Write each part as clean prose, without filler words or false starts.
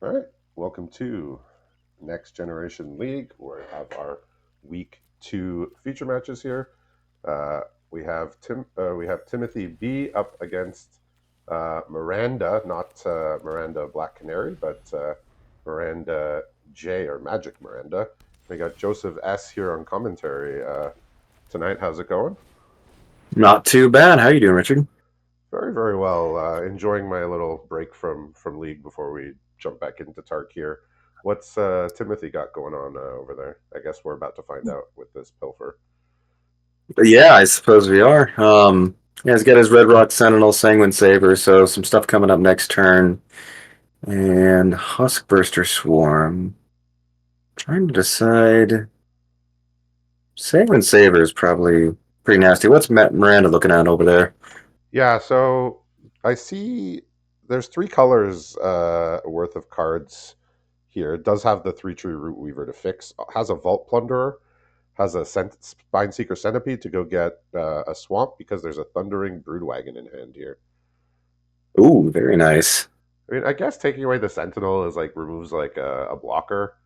All right, welcome to Next Generation League, where we have our week two feature matches here. Uh, we have Timothy B up against Miranda, not Miranda Black Canary, but Miranda J or Magic Miranda. We got Joseph S here on commentary tonight. How's it going? Not too bad. How you doing, Richard? Very, very well. Enjoying my little break from League before we jump back into Tark here. What's Timothy got going on over there? I guess we're about to find out with this pilfer. Yeah, I suppose we are. Yeah, he's got his Red Rock Sentinel, Sanguine Saber, so some stuff coming up next turn. And Huskburster Swarm. Trying to decide. Sanguine Saber is probably pretty nasty. What's Miranda looking at over there? Yeah, so I see there's three colors worth of cards here. It does have the three tree root weaver to fix. Has a vault plunderer. Has a spine seeker centipede to go get a swamp because there's a thundering broodwagon in hand here. Ooh, very nice. I mean, I guess taking away the sentinel is like removes like a blocker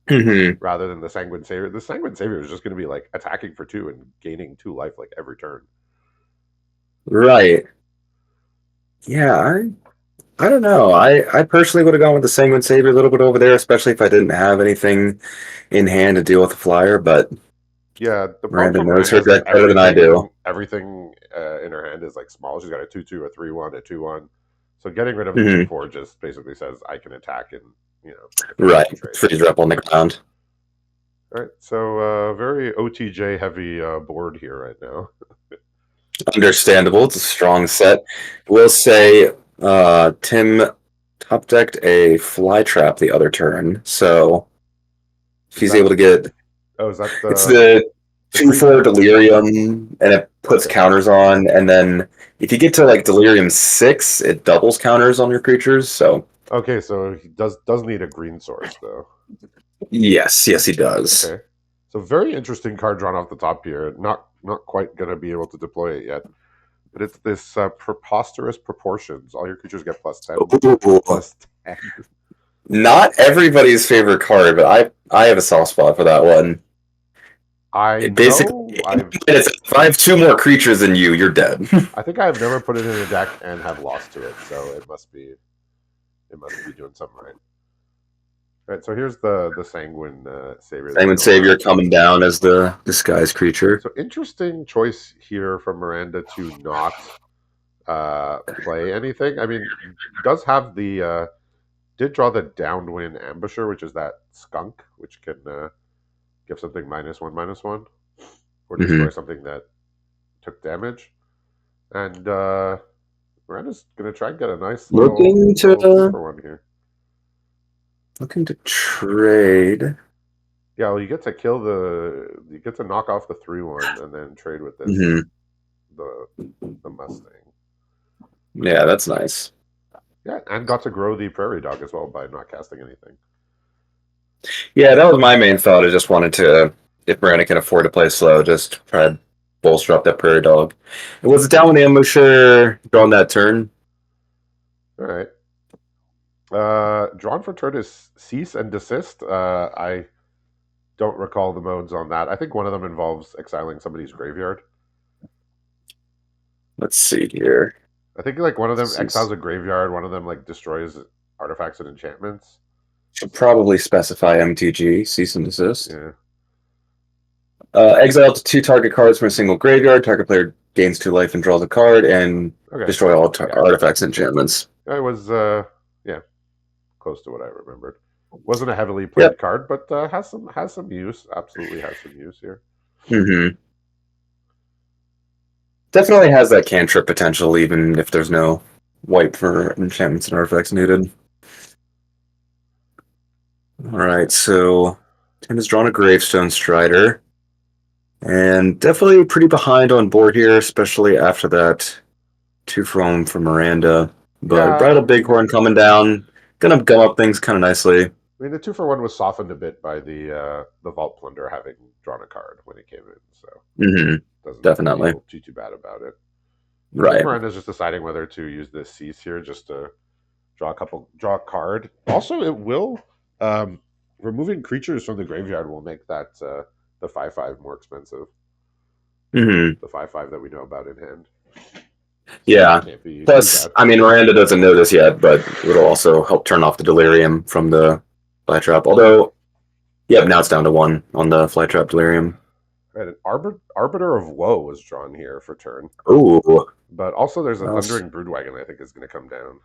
Hmm. rather than the sanguine savior. The sanguine savior is just going to be like attacking for two and gaining two life like every turn. Right. Yeah, I don't know. I personally would have gone with the Sanguine Saber a little bit over there, especially if I didn't have anything in hand to deal with the flyer, but Yeah, the problem Miranda for knows Miranda her is that deck better than I do. everything in her hand is like small. She's got a 2/2, a 3/1, a 2/1. So getting rid of the Hmm. 2/4 just basically says I can attack and Right. effectively trade. Freeze up on the ground. All right, so very OTJ heavy board here right now. Understandable. It's a strong set. We'll say Tim top decked a fly trap the other turn. So if Is he's that able to get is that it's the the 2/4 creature? delirium and it puts Okay, counters on, and then if you get to like delirium 6, it doubles counters on your creatures. So okay, so he does need a green source though. yes, he does. Okay. So very interesting card drawn off the top here. Not quite gonna be able to deploy it yet, but it's this preposterous proportions. All your creatures get +10, Ooh. +10. Not everybody's favorite card, but I have a soft spot for that one. I It basically, know I've if I have two more creatures than you, you're dead. I think I've never put it in a deck and have lost to it, so it must be doing something right. All right, so here's the sanguine savior that we're Simon going Savior after. coming down as the disguised creature. So interesting choice here from Miranda to not play anything. I mean, does have the did draw the downwind ambusher, which is that skunk, which can give something -1/-1, or destroy Hmm. something that took damage. And Miranda's gonna try and get a nice little Looking little two to for one here. looking to trade. Yeah, well, you get to knock off the 3/1 and then trade with this Hmm. the the Mustang. Yeah, that's nice. Yeah, and got to grow the prairie dog as well by not casting anything. Yeah, that was my main thought. I just wanted to, if Miranda can afford to play slow, just try to bolster up that prairie dog. It was down with the ambusher drawn that turn. All right. Drawn for turn is cease and desist. I don't recall the modes on that. I think one of them involves exiling somebody's graveyard. Let's see here. I think like one of them exiles a graveyard, one of them like destroys artifacts and enchantments. Should probably specify MTG, cease and desist. Yeah. Exile to two target cards from a single graveyard. Target player gains 2 life and draws a card, and Okay. destroy all artifacts and enchantments. It was yeah, close to what I remembered. Wasn't a heavily Yep. played card, but has some use. Absolutely has some use here. Hmm. Definitely has that cantrip potential, even if there's no wipe for enchantments and artifacts needed. All right, so Tim has drawn a Gravestone Strider, and definitely pretty behind on board here, especially after that two from Miranda. But Yeah, Bridal Bighorn coming down, gonna gum up things kind of nicely. I mean the 2/1 was softened a bit by the Vault Plunder having drawn a card when it came in, so Hmm. doesn't Definitely. feel too bad about it. I think Right. Miranda's just deciding whether to use this cease here just to draw a card. Also, it will removing creatures from the graveyard will make that the 5/5 more expensive. Hmm. The 5/5 that we know about in hand. So Yeah. can't be too Plus, bad. I mean, Miranda doesn't know this yet, but it'll also help turn off the delirium from the fly trap. Although, yep, now it's down to 1 on the fly trap delirium. Right, an Arbiter of Woe was drawn here for turn. Ooh. But also there's a Well, Thundering Broodwagon I think is going to come down.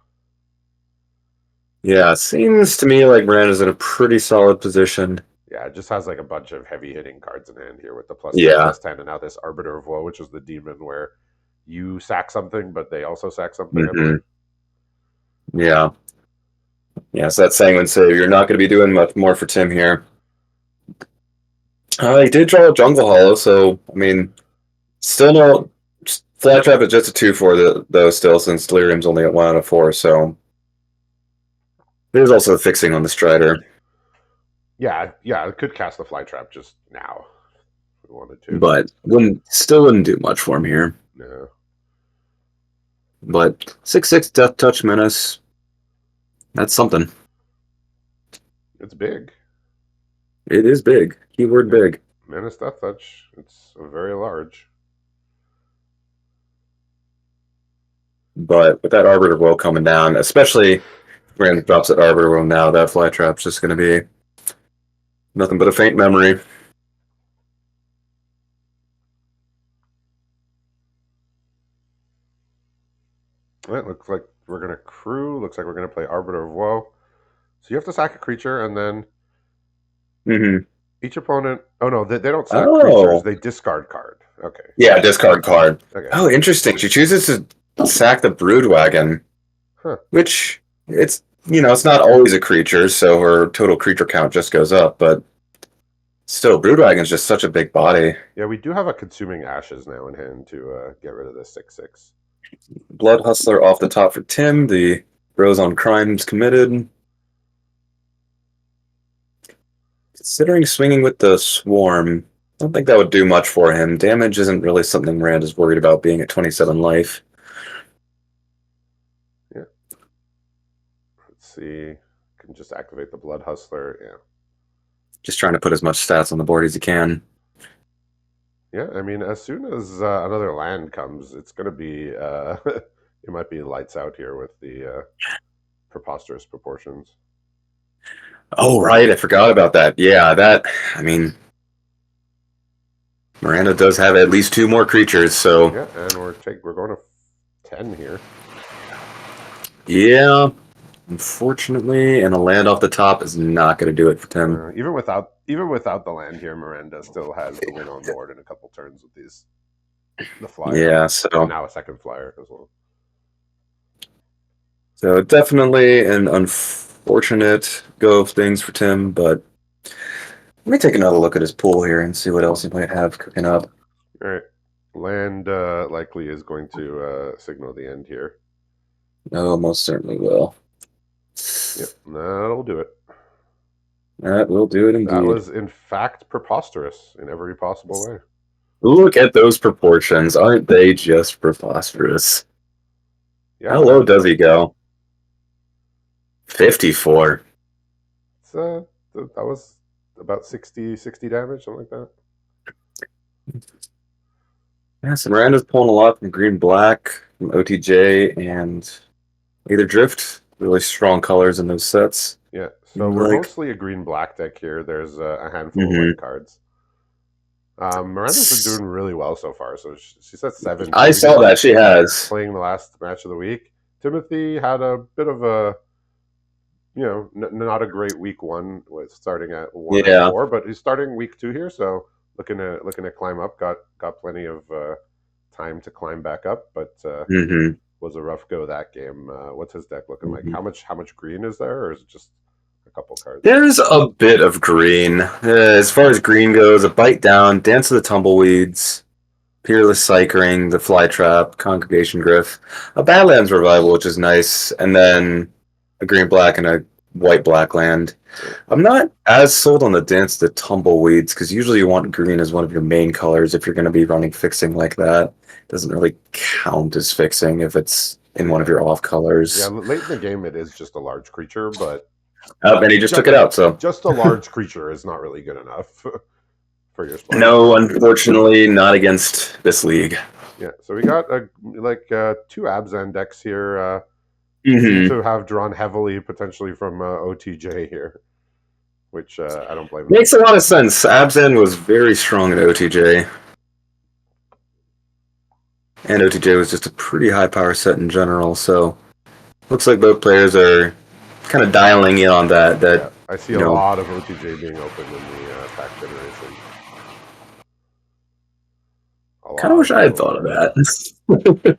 yeah, it seems to me like Miranda's in a pretty solid position. Yeah, it just has like a bunch of heavy hitting cards in hand here with the +10, Yeah. +10, and now this Arbiter of Woe, which is the demon where you sack something, but they also sack something, I Hmm. believe. Yeah. Yeah, so that's Sanguine Savior. You're not going to be doing much more for Tim here. He did draw a Jungle Hollow, so, I mean, still no. Flat Trap is just a 2/4, though, still, since Delirium's only at 1 out of 4, so. There's also fixing on the Strider. Yeah, it could cast the Fly Trap just now if we wanted to. But still wouldn't do much for him here. No. But 6/6 Death Touch Menace. That's something. It's big. It is big. Keyword big. Menace Death Touch. It's very large. But with that Arbiter Will coming down, especially when it drops that Arbiter Will now, that Fly Trap's just going to be nothing but a faint memory. It looks like we're going to crew. Looks like we're going to play Arbiter of Woe. So you have to sack a creature, and then each opponent. Oh no, they don't sack creatures. They discard card. Okay. Yeah, discard card. Okay. Oh, interesting. She chooses to sack the Broodwagon, which it's it's not always a creature, so her total creature count just goes up. But still, Broodwagon's just such a big body. Yeah, we do have a Consuming Ashes now in hand to get rid of this 6/6. Blood Hustler off the top for Tim. The Rose on Crimes committed. Considering swinging with the Swarm, I don't think that would do much for him. Damage isn't really something Rand is worried about being at 27 life. Yeah. Let's see. Can just activate the Blood Hustler. Yeah. Just trying to put as much stats on the board as he can. Yeah, I mean, as soon as another land comes, it's going to be, it might be lights out here with the Preposterous Proportions. Oh, right. I forgot about that. Yeah, I mean, Miranda does have at least 2 more creatures, so. Yeah, and we're going to 10 here. Yeah, unfortunately, and a land off the top is not going to do it for Tim. Even without the land here, Miranda still has the win on board in a couple turns with the flyer. Yeah, so. And now a second flyer as well. So definitely an unfortunate go of things for Tim, but let me take another look at his pool here and see what else he might have cooking up. All right. Land likely is going to signal the end here. Oh, most certainly will. Yep, that'll do it. That will do it indeed. That was, in fact, preposterous in every possible way. Look at those proportions. Aren't they just preposterous? Yeah, how low does he go? 54. That was about 60 damage, something like that. Yeah, so Miranda's pulling a lot from green-black, from OTJ, and either Drift. Really strong colors in those sets. Yeah, so we're mostly a green-black deck here. There's a handful of white cards. Miranda's been doing really well so far. So she's at 7. I saw that. She has. Playing the last match of the week. Timothy had a bit of a, not a great week 1 with starting at 1 and 4, but he's starting week 2 here. So looking to climb up. Got plenty of time to climb back up, but was a rough go that game. What's his deck looking like? How much green is there, or is it just a couple cards? There's a bit of green. As far as green goes, a Bite Down, Dance of the Tumbleweeds, Peerless Cycling, the Fly Trap, Congregation Griff, a Badlands Revival, which is nice, and then a green-black and a white-black land. I'm not as sold on the Dance of the Tumbleweeds, because usually you want green as one of your main colors if you're going to be running fixing like that. It doesn't really count as fixing if it's in one of your off colors. Yeah, late in the game, it is just a large creature, but And he just took it out. So just a large creature is not really good enough for your splash. No, unfortunately, not against this league. Yeah, so we got two Abzan decks here. Mm-hmm. Seem to have drawn heavily potentially from OTJ here, which I don't blame them. Makes a lot of sense. Abzan was very strong at OTJ. And OTJ was just a pretty high power set in general, so looks like both players are kind of dialing in on that. Yeah, I see a lot of OTJ being opened in the pack generation. Kind of wish I had thought of that.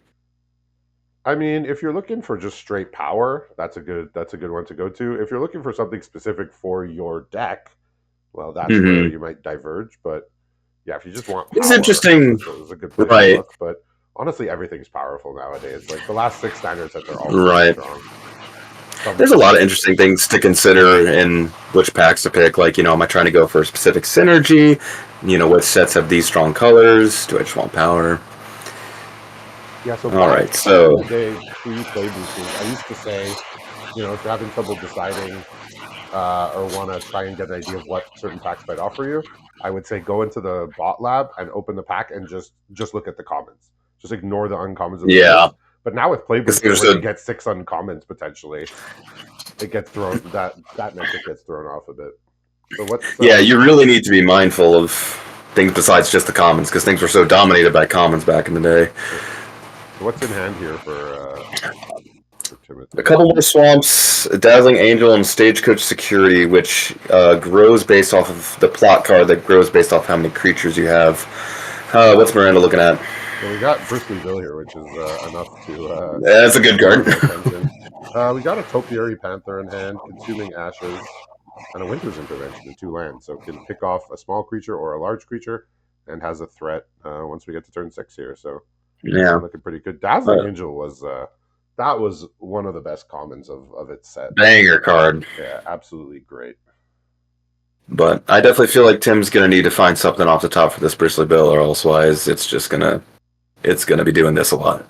I mean, if you're looking for just straight power, that's a good one to go to. If you're looking for something specific for your deck, well, that's where you might diverge. But yeah, if you just want power, it's interesting. It's a good place to look. But honestly, everything's powerful nowadays. Like the last 6 standard sets are all really strong. There's a lot of interesting things to consider in which packs to pick. Like, am I trying to go for a specific synergy? Which sets have these strong colors? Do I just want power? Yeah, so all right. So today, pre-play boosters, I used to say, if you're having trouble deciding or want to try and get an idea of what certain packs might offer you, I would say go into the bot lab and open the pack and just look at the commons. Just ignore the uncommons. Yeah. But now with play boosters, when you get 6 uncommons potentially, it gets thrown. That metric gets thrown off a bit. So what's yeah, you really need to be mindful of things besides just the commons because things were so dominated by commons back in the day. So what's in hand here for Timothy? A couple more swamps, Dazzling Angel, and Stagecoach Security, which grows based off of the plot card that grows based off how many creatures you have. What's Miranda looking at? So we got Bristly Bill here, which is enough to... that's a good card. We got a Topiary Panther in hand, Consuming Ashes, and a Winter's Intervention in 2 lands. So it can pick off a small creature or a large creature and has a threat once we get to turn 6 here. So yeah, looking pretty good. Dazzling Angel was... that was one of the best commons of its set. Banger card. Yeah, absolutely great. But I definitely feel like Tim's going to need to find something off the top for this Bristly Bill, or elsewise it's just going to... It's going to be doing this a lot.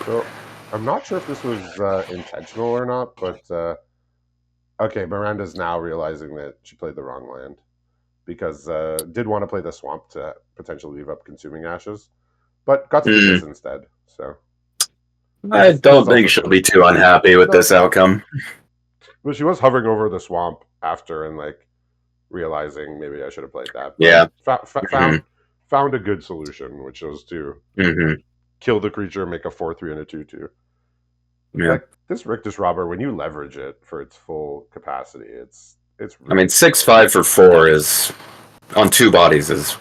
So, I'm not sure if this was intentional or not, but okay, Miranda's now realizing that she played the wrong land because did want to play the swamp to potentially leave up Consuming Ashes, but got to do this instead. So, I don't think she'll be too unhappy with this outcome. But she was hovering over the swamp after and realizing maybe I should have played that. But yeah, found a good solution, which was to kill the creature, make a 4/3 and a 2/2. Yeah, this Rictus Robber, when you leverage it for its full capacity, it's. Really, I mean, 6/5 for 4 is on 2 bodies is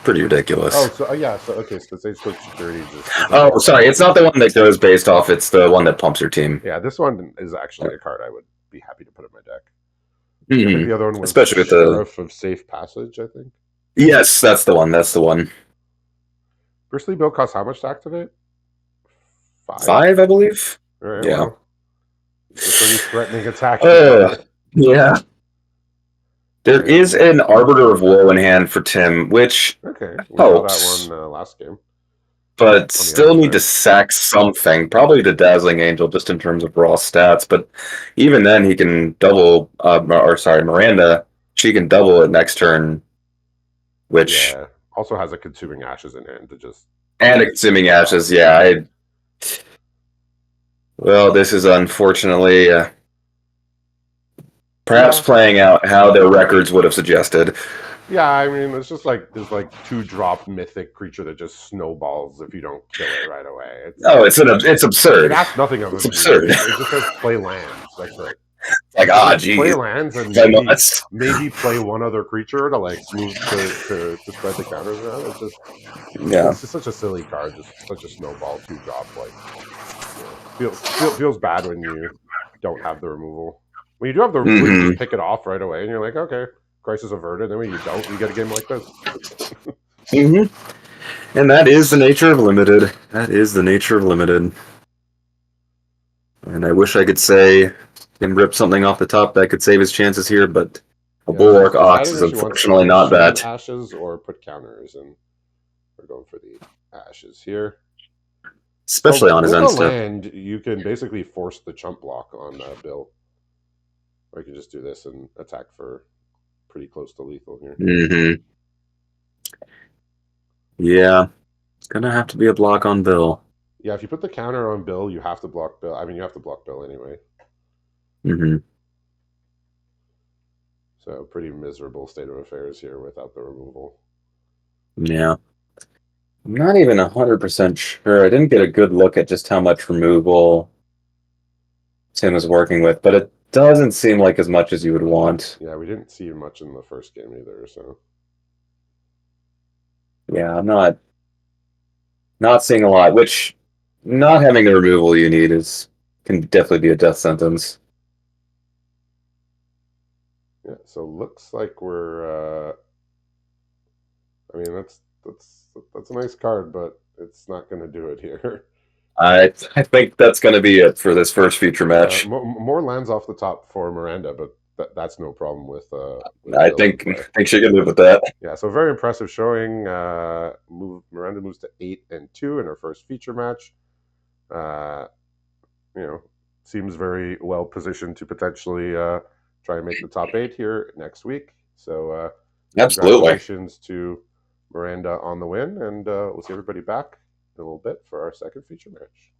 pretty ridiculous. Oh, so yeah, so okay, so the Stagecoach Security just. Oh, sorry, it's not the one that goes based off. It's the one that pumps your team. Yeah, this one is actually a card I would be happy to put in my deck. I think the other one was especially with Sheriff of Safe Passage, I think. Yes, that's the one. That's the one. Bristly Bill costs how much to activate? 5, I believe. Right, yeah. Well, it's a pretty threatening attack. Yeah. There is an Arbiter of Woe in hand for Tim, which helps. That one last game. But still need to sack something, probably the Dazzling Angel, just in terms of raw stats. But even then, he can double, Miranda, she can double it next turn, which... Yeah, also has a Consuming Ashes in hand to just... And a Consuming Ashes, yeah. Well, this is unfortunately perhaps playing out how their records would have suggested. Yeah, I mean, it's just this 2-drop mythic creature that just snowballs if you don't kill it right away. It's absurd. That's nothing of it. It's absurd. It just says play lands. That's it. Geez. Play lands and maybe play one other creature to move to spread the counters around. It's just it's just such a silly card, just such a snowball 2-drop. Feels bad when you don't have the removal. When you do have the removal, you just pick it off right away, and you're like, okay, crisis averted. Then when you don't, you get a game like this. And that is the nature of limited. And I wish I could say and rip something off the top that could save his chances here, but a Bulwark Ox is unfortunately not that. Ashes or put counters, and we're going for the Ashes here. especially on his With end a step. land, you can basically force the chump block on Bill. Or you can just do this and attack for pretty close to lethal here. Mm-hmm. Yeah, it's gonna have to be a block on Bill. Yeah, if you put the counter on Bill, you have to block Bill. I mean, you have to block Bill anyway. Mm-hmm. So pretty miserable state of affairs here without the removal. Yeah. I'm not even 100% sure. I didn't get a good look at just how much removal Tim was working with, but it doesn't seem like as much as you would want. Yeah, we didn't see much in the first game either. So Yeah, I'm not seeing a lot, which not having the removal you need is can definitely be a death sentence. yeah, so looks like we're. I mean, that's a nice card, but it's not going to do it here. I think that's going to be it for this first feature Yeah, match. more lands off the top for Miranda, but that's no problem with I Bill in think play. I think she can live with that. Yeah, so very impressive showing. Miranda moves to 8-2 in her first feature match. Uh, you know, seems very well positioned to potentially try and make the top 8 here next week. So Absolutely. congratulations to Miranda on the win, and we'll see everybody back in a little bit for our second feature match.